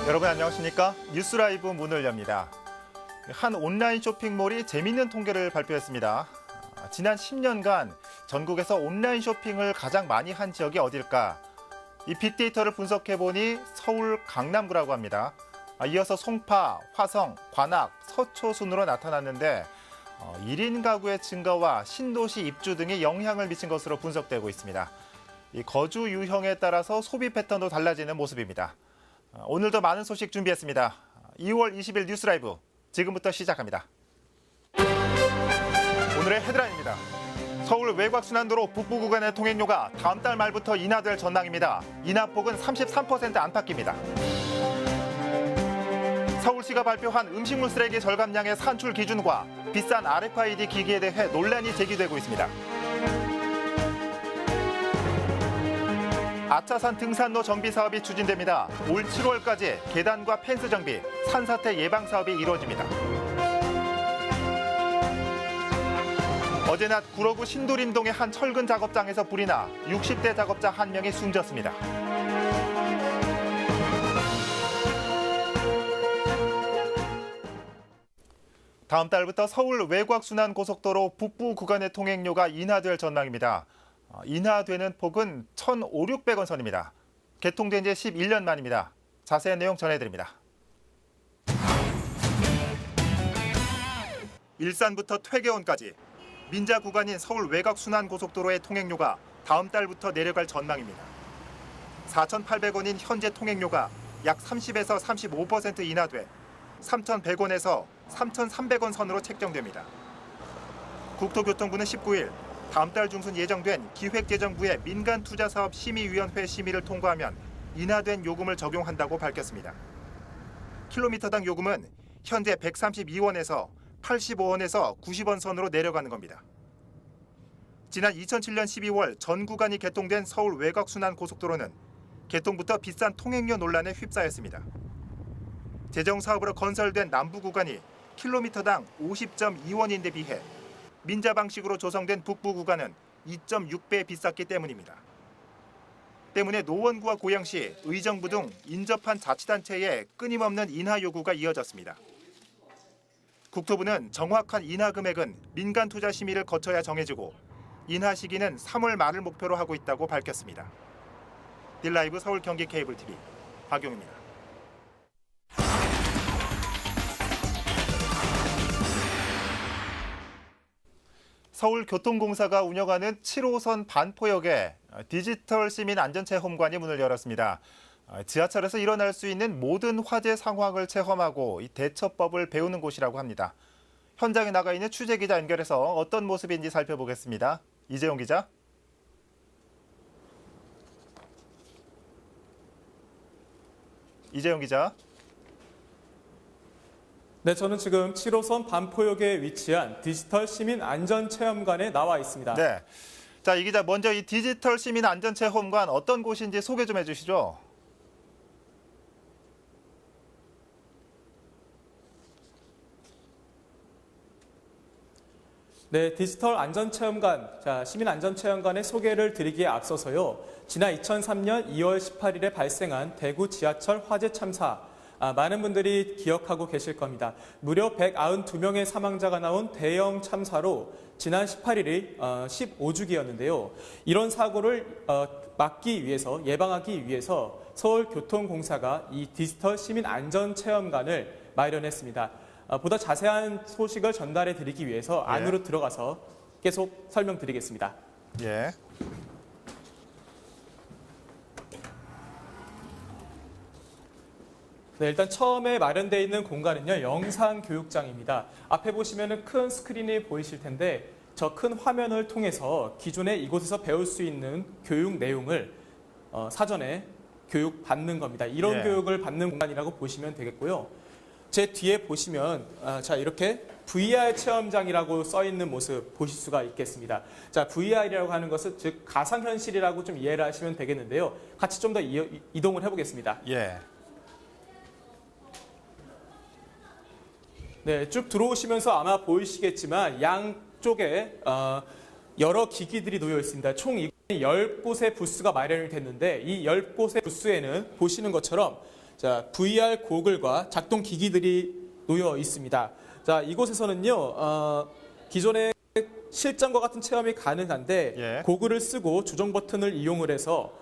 여러분 안녕하십니까? 뉴스라이브 문을 엽니다. 한 온라인 쇼핑몰이 재미있는 통계를 발표했습니다. 지난 10년간 전국에서 온라인 쇼핑을 가장 많이 한 지역이 어딜까? 이 빅데이터를 분석해보니 서울 강남구라고 합니다. 이어서 송파, 화성, 관악, 서초 순으로 나타났는데 1인 가구의 증가와 신도시 입주 등이 영향을 미친 것으로 분석되고 있습니다. 이 거주 유형에 따라서 소비 패턴도 달라지는 모습입니다. 오늘도 많은 소식 준비했습니다. 2월 20일 뉴스라이브 지금부터 시작합니다. 오늘의 헤드라인입니다. 서울 외곽순환도로 북부 구간의 통행료가 다음 달 말부터 인하될 전망입니다. 인하폭은 33% 안팎입니다. 서울시가 발표한 음식물 쓰레기 절감량의 산출 기준과 비싼 RFID 기기에 대해 논란이 제기되고 있습니다. 아차산 등산로 정비 사업이 추진됩니다. 올 7월까지 계단과 펜스 정비, 산사태 예방 사업이 이루어집니다. 어제 낮 구로구 신도림동의 한 철근 작업장에서 불이 나 60대 작업자 1명이 숨졌습니다. 다음 달부터 서울 외곽순환고속도로 북부 구간의 통행료가 인하될 전망입니다. 인하되는 폭은 1,500원 선입니다. 개통된 지 11년 만입니다. 자세한 내용 전해드립니다. 일산부터 퇴계원까지 민자 구간인 서울 외곽순환고속도로의 통행료가 다음 달부터 내려갈 전망입니다. 4,800원인 현재 통행료가 약 30에서 35% 인하돼 3,100원에서 3,300원 선으로 책정됩니다. 국토교통부는 19일 다음 달 중순 예정된 기획재정부의 민간투자사업 심의위원회 심의를 통과하면 인하된 요금을 적용한다고 밝혔습니다. 킬로미터당 요금은 현재 132원에서 85원에서 90원 선으로 내려가는 겁니다. 지난 2007년 12월 전 구간이 개통된 서울 외곽순환고속도로는 개통부터 비싼 통행료 논란에 휩싸였습니다. 재정사업으로 건설된 남부 구간이 킬로미터당 50.2원인데 비해 민자 방식으로 조성된 북부 구간은 2.6배 비쌌기 때문입니다. 때문에 노원구와 고양시, 의정부 등 인접한 자치단체의 끊임없는 인하 요구가 이어졌습니다. 국토부는 정확한 인하 금액은 민간 투자 심의를 거쳐야 정해지고 인하 시기는 3월 말을 목표로 하고 있다고 밝혔습니다. 딜라이브 서울 경기 케이블 TV 박용입니다. 서울교통공사가 운영하는 7호선 반포역에 디지털 시민 안전체험관이 문을 열었습니다. 지하철에서 일어날 수 있는 모든 화재 상황을 체험하고 이 대처법을 배우는 곳이라고 합니다. 현장에 나가 있는 취재기자 연결해서 어떤 모습인지 살펴보겠습니다. 이재용 기자. 이재용 기자. 네, 저는 지금 7호선 반포역에 위치한 디지털 시민 안전체험관에 나와 있습니다. 네. 자, 이 기자 먼저 이 디지털 시민 안전체험관 어떤 곳인지 소개 좀 해주시죠. 네, 디지털 안전체험관, 시민 안전체험관의 소개를 드리기에 앞서서요. 지난 2003년 2월 18일에 발생한 대구 지하철 화재 참사, 많은 분들이 기억하고 계실 겁니다. 무려 192명의 사망자가 나온 대형 참사로 지난 18일이 15주기였는데요. 이런 사고를 막기 위해서, 예방하기 위해서 서울교통공사가 이 디지털 시민 안전체험관을 마련했습니다. 보다 자세한 소식을 전달해 드리기 위해서 안으로 들어가서 계속 설명드리겠습니다. 예. 네, 일단 처음에 마련되어 있는 공간은요, 영상교육장입니다. 앞에 보시면 큰 스크린이 보이실 텐데 저 큰 화면을 통해서 기존에 이곳에서 배울 수 있는 교육 내용을 사전에 교육받는 겁니다. 이런 교육을 받는 공간이라고 보시면 되겠고요. 제 뒤에 보시면 이렇게 VR 체험장이라고 써 있는 모습 보실 수가 있겠습니다. 자, VR이라고 하는 것은 즉 가상현실이라고 좀 이해를 하시면 되겠는데요. 같이 좀 더 이동을 해보겠습니다. 예. 네, 쭉 들어오시면서 아마 보이시겠지만 양쪽에 여러 기기들이 놓여 있습니다. 총 10곳의 부스가 마련이 됐는데 이 10곳의 부스에는 보시는 것처럼 자, VR 고글과 작동 기기들이 놓여 있습니다. 자, 이곳에서는요, 기존의 실전과 같은 체험이 가능한데 예. 고글을 쓰고 조정 버튼을 이용을 해서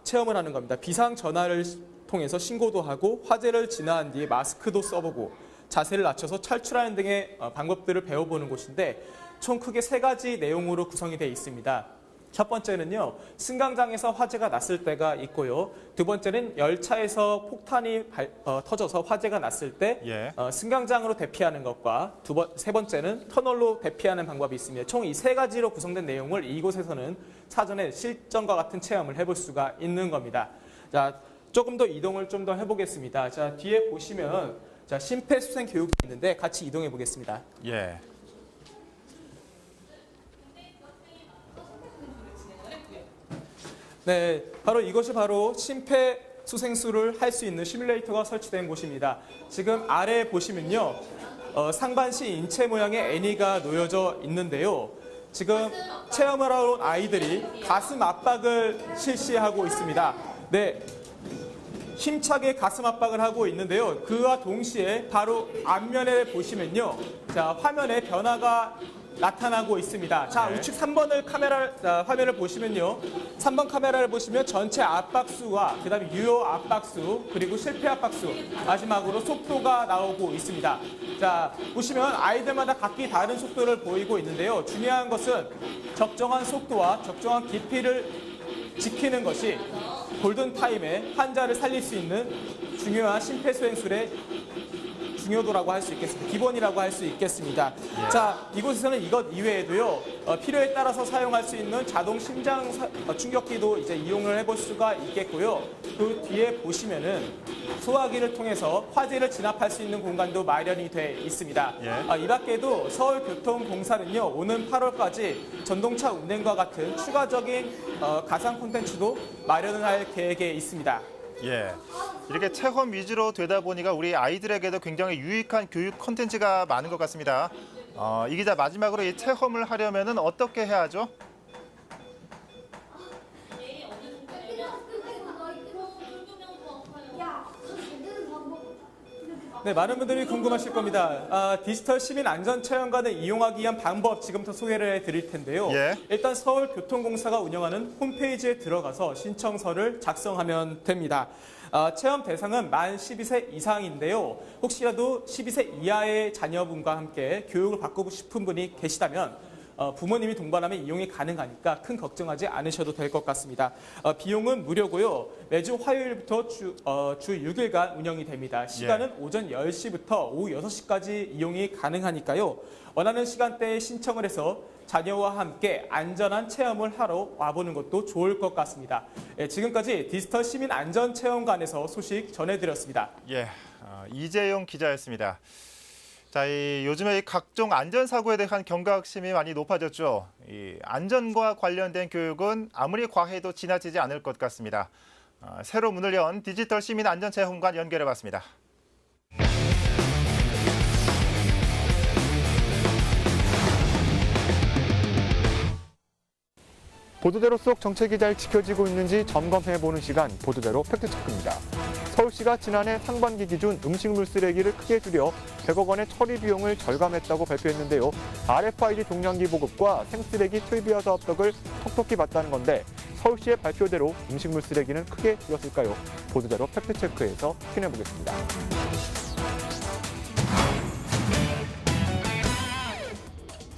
체험을 하는 겁니다. 비상 전화를 통해서 신고도 하고 화재를 진화한 뒤에 마스크도 써보고 자세를 낮춰서 탈출하는 등의 방법들을 배워보는 곳인데 총 크게 3가지 내용으로 구성이 되어 있습니다. 첫 번째는요, 승강장에서 화재가 났을 때가 있고요. 두 번째는 열차에서 폭탄이 터져서 화재가 났을 때 예. 승강장으로 대피하는 것과 세 번째는 터널로 대피하는 방법이 있습니다. 총 이 3가지로 구성된 내용을 이곳에서는 사전에 실전과 같은 체험을 해볼 수가 있는 겁니다. 자, 조금 더 이동을 좀 더 해보겠습니다. 자, 뒤에 보시면 자, 심폐소생 교육이 있는데 같이 이동해 보겠습니다. 예. 네, 바로 이것이 바로 심폐소생술을 할 수 있는 시뮬레이터가 설치된 곳입니다. 지금 아래에 보시면요, 상반신 인체 모양의 애니가 놓여져 있는데요. 지금 체험을 하러 온 아이들이 가슴 압박을 실시하고 있습니다. 네, 힘차게 가슴 압박을 하고 있는데요. 그와 동시에 바로 앞면에 보시면요, 자, 화면에 변화가 나타나고 있습니다. 자, 네. 우측 3번을 화면을 보시면요. 3번 카메라를 보시면 전체 압박수와 그다음에 유효 압박수 그리고 실패 압박수 마지막으로 속도가 나오고 있습니다. 자, 보시면 아이들마다 각기 다른 속도를 보이고 있는데요. 중요한 것은 적정한 속도와 적정한 깊이를 지키는 것이 골든타임에 환자를 살릴 수 있는 중요한 심폐소생술의 중요도라고 할 수 있겠습니다. 기본이라고 할 수 있겠습니다. 자, 이곳에서는 이것 이외에도요, 필요에 따라서 사용할 수 있는 자동 심장 충격기도 이제 이용을 해볼 수가 있겠고요. 그 뒤에 보시면은 소화기를 통해서 화재를 진압할 수 있는 공간도 마련이 돼 있습니다. 예. 이 밖에도 서울교통공사는요, 오는 8월까지 전동차 운행과 같은 추가적인 가상 콘텐츠도 마련을 할 계획에 있습니다. 예. 이렇게 체험 위주로 되다 보니까 우리 아이들에게도 굉장히 유익한 교육 콘텐츠가 많은 것 같습니다. 이 기자, 마지막으로 이 체험을 하려면 어떻게 해야 하죠? 네, 많은 분들이 궁금하실 겁니다. 디지털 시민 안전체험관을 이용하기 위한 방법 지금부터 소개를 해드릴 텐데요. 예. 일단 서울교통공사가 운영하는 홈페이지에 들어가서 신청서를 작성하면 됩니다. 체험 대상은 만 12세 이상인데요. 혹시라도 12세 이하의 자녀분과 함께 교육을 받고 싶은 분이 계시다면 부모님이 동반하면 이용이 가능하니까 큰 걱정하지 않으셔도 될 것 같습니다. 비용은 무료고요. 매주 화요일부터 주 6일간 운영이 됩니다. 시간은 오전 10시부터 오후 6시까지 이용이 가능하니까요. 원하는 시간대에 신청을 해서 자녀와 함께 안전한 체험을 하러 와보는 것도 좋을 것 같습니다. 지금까지 디지털 시민 안전체험관에서 소식 전해드렸습니다. 예. 이재용 기자였습니다. 자, 요즘에 각종 안전사고에 대한 경각심이 많이 높아졌죠. 이 안전과 관련된 교육은 아무리 과해도 지나치지 않을 것 같습니다. 새로 문을 연 디지털 시민 안전체험관 연결해봤습니다. 보도대로 속 정책이 잘 지켜지고 있는지 점검해보는 시간, 보도대로 팩트체크입니다. 서울시가 지난해 상반기 기준 음식물 쓰레기를 크게 줄여 100억 원의 처리 비용을 절감했다고 발표했는데요. RFID 종량기 보급과 생쓰레기 퇴비화 사업 덕을 톡톡히 봤다는 건데 서울시의 발표대로 음식물 쓰레기는 크게 줄었을까요? 보도대로 팩트체크에서 확인해보겠습니다.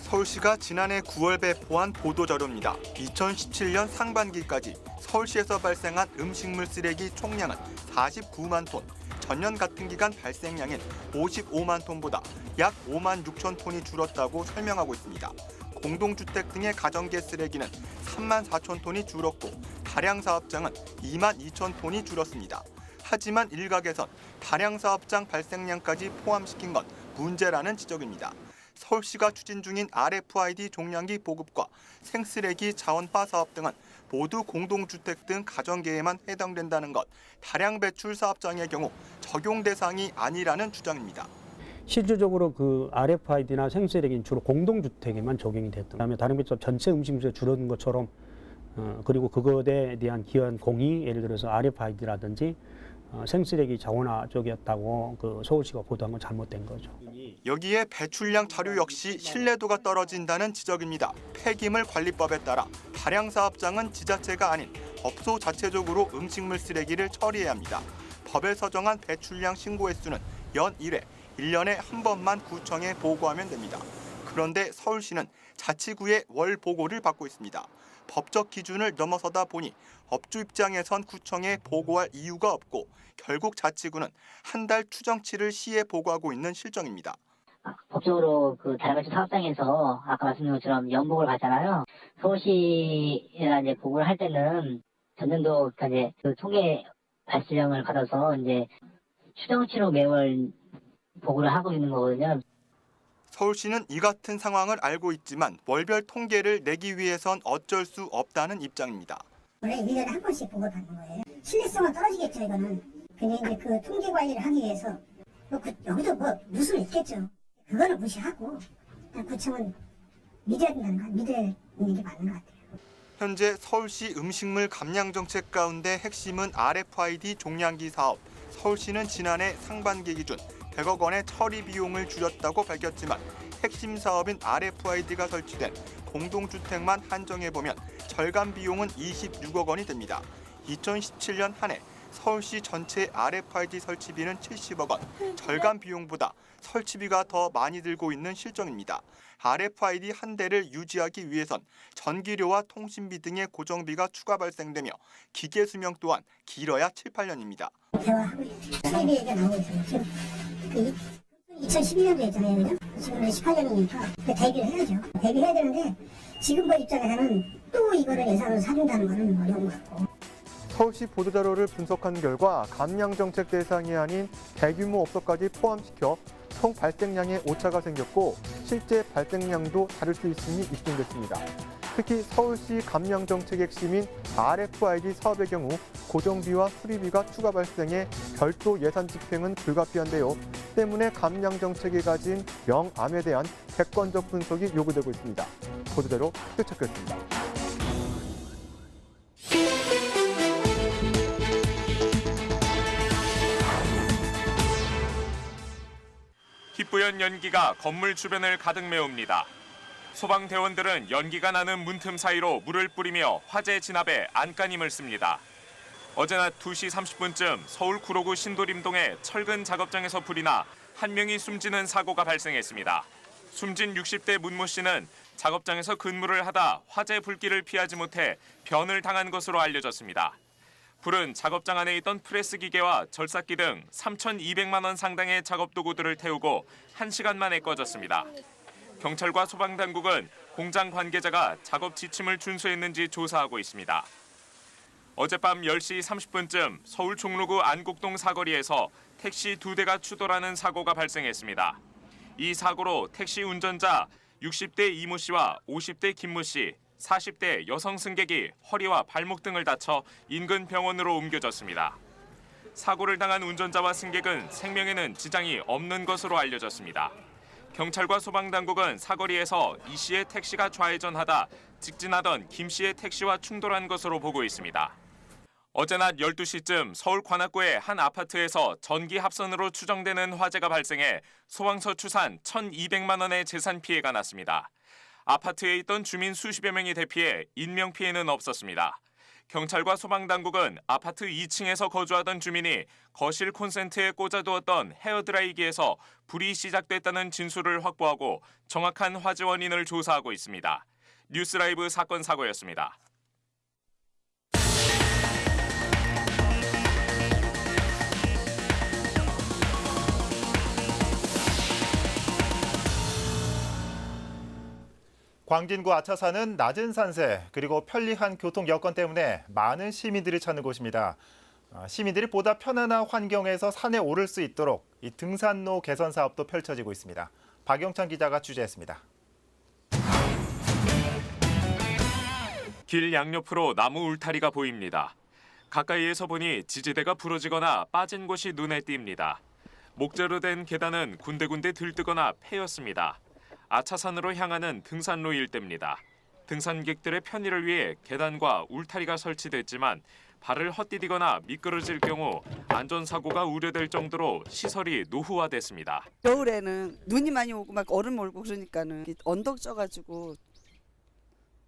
서울시가 지난해 9월 배포한 보도자료입니다. 2017년 상반기까지 서울시에서 발생한 음식물 쓰레기 총량은 49만 톤, 전년 같은 기간 발생량인 55만 톤보다 약 5만 6천 톤이 줄었다고 설명하고 있습니다. 공동주택 등의 가정계 쓰레기는 3만 4천 톤이 줄었고 다량 사업장은 2만 2천 톤이 줄었습니다. 하지만 일각에선 다량 사업장 발생량까지 포함시킨 건 문제라는 지적입니다. 서울시가 추진 중인 RFID 종량기 보급과 생쓰레기 자원화 사업 등은 모두 공동주택 등 가정계에만 해당된다는 것, 다량 배출 사업장의 경우 적용 대상이 아니라는 주장입니다. 실질적으로 그 RFID나 생쓰레기는 주로 공동주택에만 적용이 됐던, 그다음에 다른 배출 전체 음식물에 줄어든 것처럼 그리고 그것에 대한 기여한 공이 예를 들어서 RFID라든지 생쓰레기 자원화 쪽이었다고 그 서울시가 보도한 건 잘못된 거죠. 여기에 배출량 자료 역시 신뢰도가 떨어진다는 지적입니다. 폐기물 관리법에 따라 발양 사업장은 지자체가 아닌 업소 자체적으로 음식물 쓰레기를 처리해야 합니다. 법에 서정한 배출량 신고 횟수는 연 1회, 1년에 한 번만 구청에 보고하면 됩니다. 그런데 서울시는 자치구의 월 보고를 받고 있습니다. 법적 기준을 넘어서다 보니 업주 입장에선 구청에 보고할 이유가 없고 결국 자치구는 한 달 추정치를 시에 보고하고 있는 실정입니다. 법적으로 그 다른 사업장에서 아까 말씀드린 것처럼 연복을 받잖아요. 서울시가 이제 보고를 할 때는 전년도 이제 그 통계 발령을 받아서 이제 추정치로 매월 보고를 하고 있는 거거든요. 서울시는 이 같은 상황을 알고 있지만 월별 통계를 내기 위해선 어쩔 수 없다는 입장입니다. 원래 1년에 한 번씩 보고를 받는 거예요. 신뢰성은 떨어지겠죠, 이거는. 근데 이제 그 통계 관리를 하기 위해서 여기도 뭐 무슨 있겠죠. 그거는 무시하고 구청은 믿어야 된다는 거, 믿는 게 맞는 것 같아요. 현재 서울시 음식물 감량 정책 가운데 핵심은 RFID 종량기 사업. 서울시는 지난해 상반기 기준 100억 원의 처리 비용을 줄였다고 밝혔지만 핵심 사업인 RFID가 설치된 공동주택만 한정해보면 절감 비용은 26억 원이 됩니다. 2017년 한 해 서울시 전체 RFID 설치비는 70억 원, 절감 비용보다 설치비가 더 많이 들고 있는 실정입니다. RFID 한 대를 유지하기 위해선 전기료와 통신비 등의 고정비가 추가 발생되며 기계 수명 또한 길어야 7, 8년입니다. 대화하고 있어요. 수입이 얘기가 나오고 있어요. 지금 2012년도 했잖아요. 그죠? 지금 18년이니까 대비를 해야죠. 대비해야 되는데 지금 그 입장에서는 또 이거를 예산으로 사준다는 거는 어려운 것 같고. 서울시 보도자료를 분석한 결과 감량정책 대상이 아닌 대규모 업소까지 포함시켜 총 발생량에 오차가 생겼고 실제 발생량도 다를 수 있음이 입증됐습니다. 특히 서울시 감량정책의 핵심인 RFID 사업의 경우 고정비와 수리비가 추가 발생해 별도 예산 집행은 불가피한데요. 때문에 감량정책이 가진 명암에 대한 객관적 분석이 요구되고 있습니다. 보도자료 팩트체크였습니다. 희뿌연 연기가 건물 주변을 가득 메웁니다. 소방대원들은 연기가 나는 문틈 사이로 물을 뿌리며 화재 진압에 안간힘을 씁니다. 어제 낮 2시 30분쯤 서울 구로구 신도림동의 철근 작업장에서 불이 나 한 명이 숨지는 사고가 발생했습니다. 숨진 60대 문모 씨는 작업장에서 근무를 하다 화재 불길을 피하지 못해 변을 당한 것으로 알려졌습니다. 불은 작업장 안에 있던 프레스 기계와 절삭기 등 3,200만 원 상당의 작업 도구들을 태우고 1시간 만에 꺼졌습니다. 경찰과 소방당국은 공장 관계자가 작업 지침을 준수했는지 조사하고 있습니다. 어젯밤 10시 30분쯤 서울 종로구 안국동 사거리에서 택시 2대가 추돌하는 사고가 발생했습니다. 이 사고로 택시 운전자 60대 이모 씨와 50대 김모 씨, 40대 여성 승객이 허리와 발목 등을 다쳐 인근 병원으로 옮겨졌습니다. 사고를 당한 운전자와 승객은 생명에는 지장이 없는 것으로 알려졌습니다. 경찰과 소방당국은 사거리에서 이 씨의 택시가 좌회전하다 직진하던 김 씨의 택시와 충돌한 것으로 보고 있습니다. 어제 낮 12시쯤 서울 관악구의 한 아파트에서 전기 합선으로 추정되는 화재가 발생해 소방서 추산 1,200만 원의 재산 피해가 났습니다. 아파트에 있던 주민 수십여 명이 대피해 인명피해는 없었습니다. 경찰과 소방당국은 아파트 2층에서 거주하던 주민이 거실 콘센트에 꽂아두었던 헤어드라이기에서 불이 시작됐다는 진술을 확보하고 정확한 화재 원인을 조사하고 있습니다. 뉴스라이브 사건 사고였습니다. 광진구 아차산은 낮은 산세 그리고 편리한 교통 여건 때문에 많은 시민들이 찾는 곳입니다. 시민들이 보다 편안한 환경에서 산에 오를 수 있도록 이 등산로 개선 사업도 펼쳐지고 있습니다. 박영찬 기자가 취재했습니다. 길 양옆으로 나무 울타리가 보입니다. 가까이에서 보니 지지대가 부러지거나 빠진 곳이 눈에 띕니다. 목재로 된 계단은 군데군데 들뜨거나 패였습니다. 아차산으로 향하는 등산로 일대입니다. 등산객들의 편의를 위해 계단과 울타리가 설치됐지만 발을 헛디디거나 미끄러질 경우 안전사고가 우려될 정도로 시설이 노후화됐습니다. 겨울에는 눈이 많이 오고 막 얼음 몰고 그러니까는 언덕 쪄가지고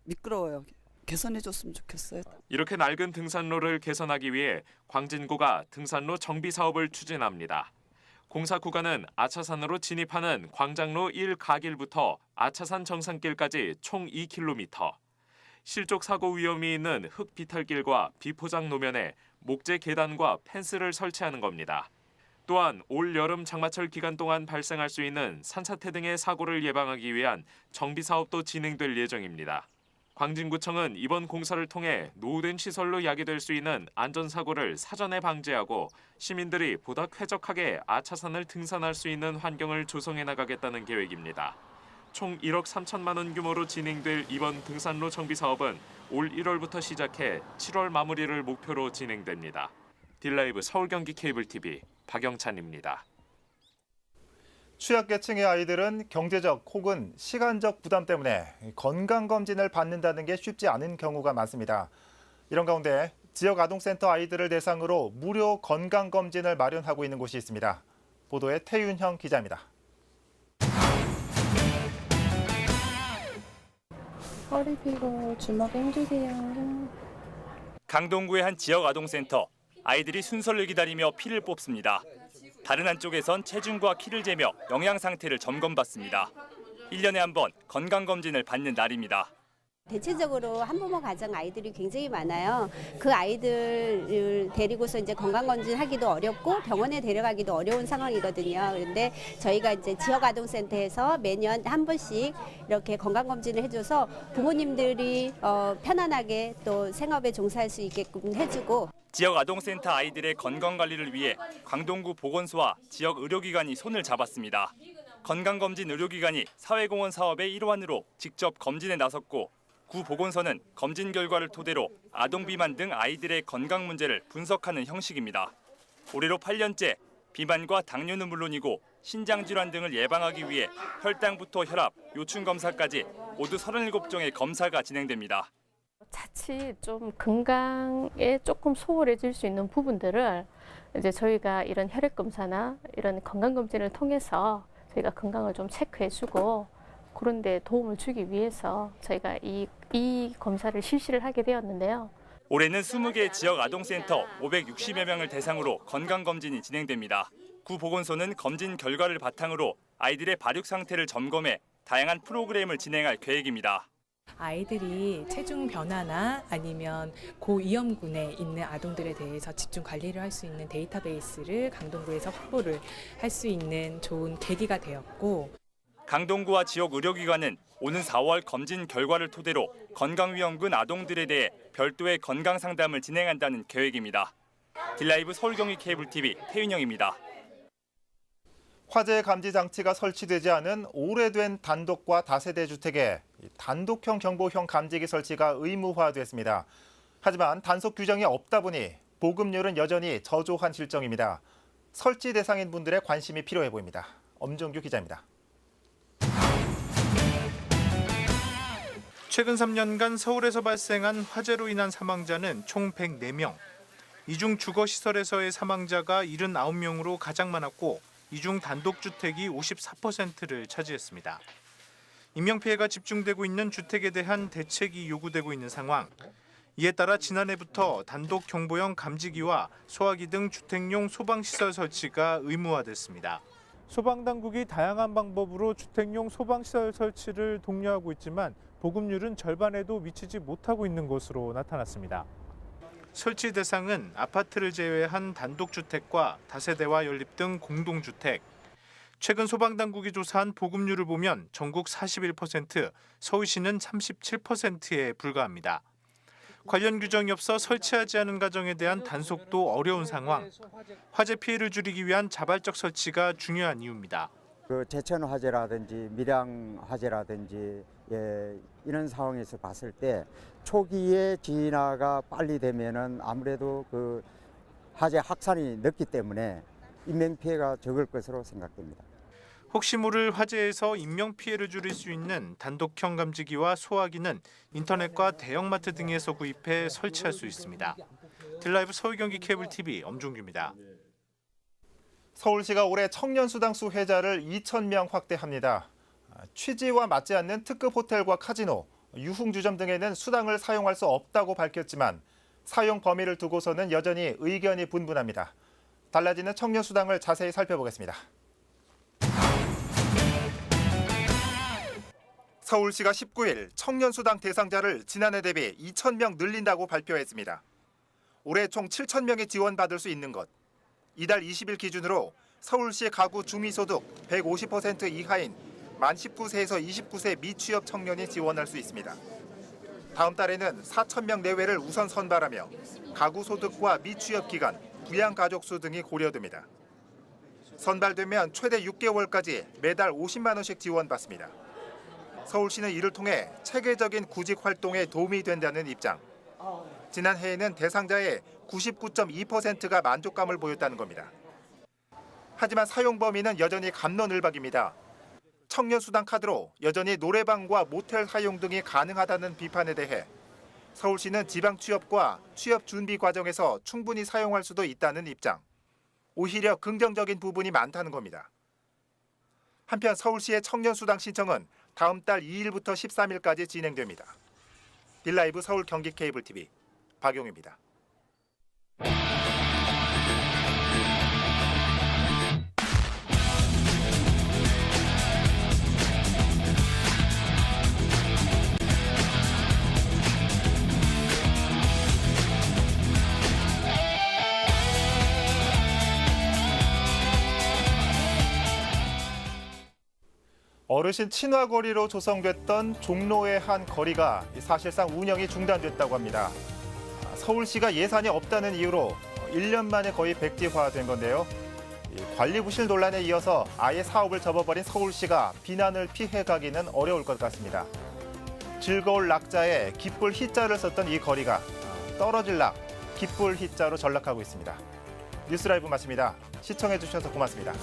미끄러워요. 개선해줬으면 좋겠어요. 이렇게 낡은 등산로를 개선하기 위해 광진구가 등산로 정비 사업을 추진합니다. 공사 구간은 아차산으로 진입하는 광장로 1가길부터 아차산 정상길까지 총 2km. 실족 사고 위험이 있는 흙비탈길과 비포장 노면에 목재 계단과 펜스를 설치하는 겁니다. 또한 올 여름 장마철 기간 동안 발생할 수 있는 산사태 등의 사고를 예방하기 위한 정비 사업도 진행될 예정입니다. 광진구청은 이번 공사를 통해 노후된 시설로 야기될 수 있는 안전사고를 사전에 방지하고 시민들이 보다 쾌적하게 아차산을 등산할 수 있는 환경을 조성해 나가겠다는 계획입니다. 총 1억 3천만 원 규모로 진행될 이번 등산로 정비 사업은 올 1월부터 시작해 7월 마무리를 목표로 진행됩니다. 딜라이브 서울 경기 케이블 TV 박영찬입니다. 취약계층의 아이들은 경제적 혹은 시간적 부담 때문에 건강검진을 받는다는 게 쉽지 않은 경우가 많습니다. 이런 가운데 지역아동센터 아이들을 대상으로 무료 건강검진을 마련하고 있는 곳이 있습니다. 보도에 태윤형 기자입니다. 허리 피고 주먹에 힘주세요. 강동구의 한 지역아동센터. 아이들이 순서를 기다리며 피를 뽑습니다. 다른 한쪽에선 체중과 키를 재며 영양 상태를 점검받습니다. 1년에 한 번 건강검진을 받는 날입니다. 대체적으로 한부모 가정 아이들이 굉장히 많아요. 그 아이들을 데리고서 이제 건강검진 하기도 어렵고 병원에 데려가기도 어려운 상황이거든요. 그런데 저희가 이제 지역아동센터에서 매년 한 번씩 이렇게 건강검진을 해줘서 부모님들이 편안하게 또 생업에 종사할 수 있게끔 해주고. 지역아동센터 아이들의 건강관리를 위해 광동구 보건소와 지역 의료기관이 손을 잡았습니다. 건강검진 의료기관이 사회공헌 사업의 일환으로 직접 검진에 나섰고 구 보건소는 검진 결과를 토대로 아동 비만 등 아이들의 건강 문제를 분석하는 형식입니다. 올해로 8년째 비만과 당뇨는 물론이고 신장질환 등을 예방하기 위해 혈당부터 혈압, 요충 검사까지 모두 37종의 검사가 진행됩니다. 자칫 좀 건강에 조금 소홀해질 수 있는 부분들을 이제 저희가 이런 혈액 검사나 이런 건강 검진을 통해서 저희가 건강을 좀 체크해주고 그런 데 도움을 주기 위해서 저희가 이 검사를 실시를 하게 되었는데요. 올해는 20개 지역 아동센터 560여 명을 대상으로 건강검진이 진행됩니다. 구 보건소는 검진 결과를 바탕으로 아이들의 발육 상태를 점검해 다양한 프로그램을 진행할 계획입니다. 아이들이 체중 변화나 아니면 고위험군에 있는 아동들에 대해서 집중 관리를 할 수 있는 데이터베이스를 강동구에서 확보를 할 수 있는 좋은 계기가 되었고 강동구와 지역 의료기관은 오는 4월 검진 결과를 토대로 건강위험군 아동들에 대해 별도의 건강 상담을 진행한다는 계획입니다. 딜라이브 서울경기 케이블TV 태윤영입니다. 화재 감지 장치가 설치되지 않은 오래된 단독과 다세대 주택에 단독형 경보형 감지기 설치가 의무화됐습니다. 하지만 단속 규정이 없다 보니 보급률은 여전히 저조한 실정입니다. 설치 대상인 분들의 관심이 필요해 보입니다. 엄정규 기자입니다. 최근 3년간 서울에서 발생한 화재로 인한 사망자는 총 104명. 이 중 주거시설에서의 사망자가 79명으로 가장 많았고 이 중 단독주택이 54%를 차지했습니다. 인명피해가 집중되고 있는 주택에 대한 대책이 요구되고 있는 상황. 이에 따라 지난해부터 단독 경보형 감지기와 소화기 등 주택용 소방시설 설치가 의무화됐습니다. 소방당국이 다양한 방법으로 주택용 소방시설 설치를 독려하고 있지만 보급률은 절반에도 미치지 못하고 있는 것으로 나타났습니다. 설치 대상은 아파트를 제외한 단독주택과 다세대와 연립 등 공동주택. 최근 소방당국이 조사한 보급률을 보면 전국 41%, 서울시는 37%에 불과합니다. 관련 규정이 없어 설치하지 않은 가정에 대한 단속도 어려운 상황. 화재 피해를 줄이기 위한 자발적 설치가 중요한 이유입니다. 제천 화재라든지 밀양 화재라든지 이런 상황에서 봤을 때 초기에 진화가 빨리 되면은 아무래도 그 화재 확산이 늦기 때문에 인명 피해가 적을 것으로 생각됩니다. 혹시 모를 화재에서 인명피해를 줄일 수 있는 단독형 감지기와 소화기는 인터넷과 대형마트 등에서 구입해 설치할 수 있습니다. 딜라이브 서울 경기 케이블 TV 엄중규입니다. 서울시가 올해 청년수당 수혜자를 2,000명 확대합니다. 취지와 맞지 않는 특급 호텔과 카지노, 유흥주점 등에는 수당을 사용할 수 없다고 밝혔지만 사용 범위를 두고서는 여전히 의견이 분분합니다. 달라지는 청년수당을 자세히 살펴보겠습니다. 서울시가 19일 청년수당 대상자를 지난해 대비 2,000명 늘린다고 발표했습니다. 올해 총 7,000명이 지원받을 수 있는 것. 이달 20일 기준으로 서울시 가구 중위소득 150% 이하인 만 19세에서 29세 미취업 청년이 지원할 수 있습니다. 다음 달에는 4,000명 내외를 우선 선발하며 가구 소득과 미취업 기간, 부양가족 수 등이 고려됩니다. 선발되면 최대 6개월까지 매달 50만 원씩 지원받습니다. 서울시는 이를 통해 체계적인 구직 활동에 도움이 된다는 입장. 지난해에는 대상자의 99.2%가 만족감을 보였다는 겁니다. 하지만 사용 범위는 여전히 갑론을박입니다. 청년수당 카드로 여전히 노래방과 모텔 사용 등이 가능하다는 비판에 대해 서울시는 지방 취업과 취업 준비 과정에서 충분히 사용할 수도 있다는 입장. 오히려 긍정적인 부분이 많다는 겁니다. 한편 서울시의 청년수당 신청은 다음 달 2일부터 13일까지 진행됩니다. 딜라이브 서울 경기 케이블 TV 박용입니다. 어르신 친화거리로 조성됐던 종로의 한 거리가 사실상 운영이 중단됐다고 합니다. 서울시가 예산이 없다는 이유로 1년 만에 거의 백지화된 건데요. 관리 부실 논란에 이어서 아예 사업을 접어버린 서울시가 비난을 피해가기는 어려울 것 같습니다. 즐거울 낙자에 기쁠 희자를 썼던 이 거리가 떨어질 낙, 기쁠 희자로 전락하고 있습니다. 뉴스라이브 마칩니다. 시청해주셔서 고맙습니다.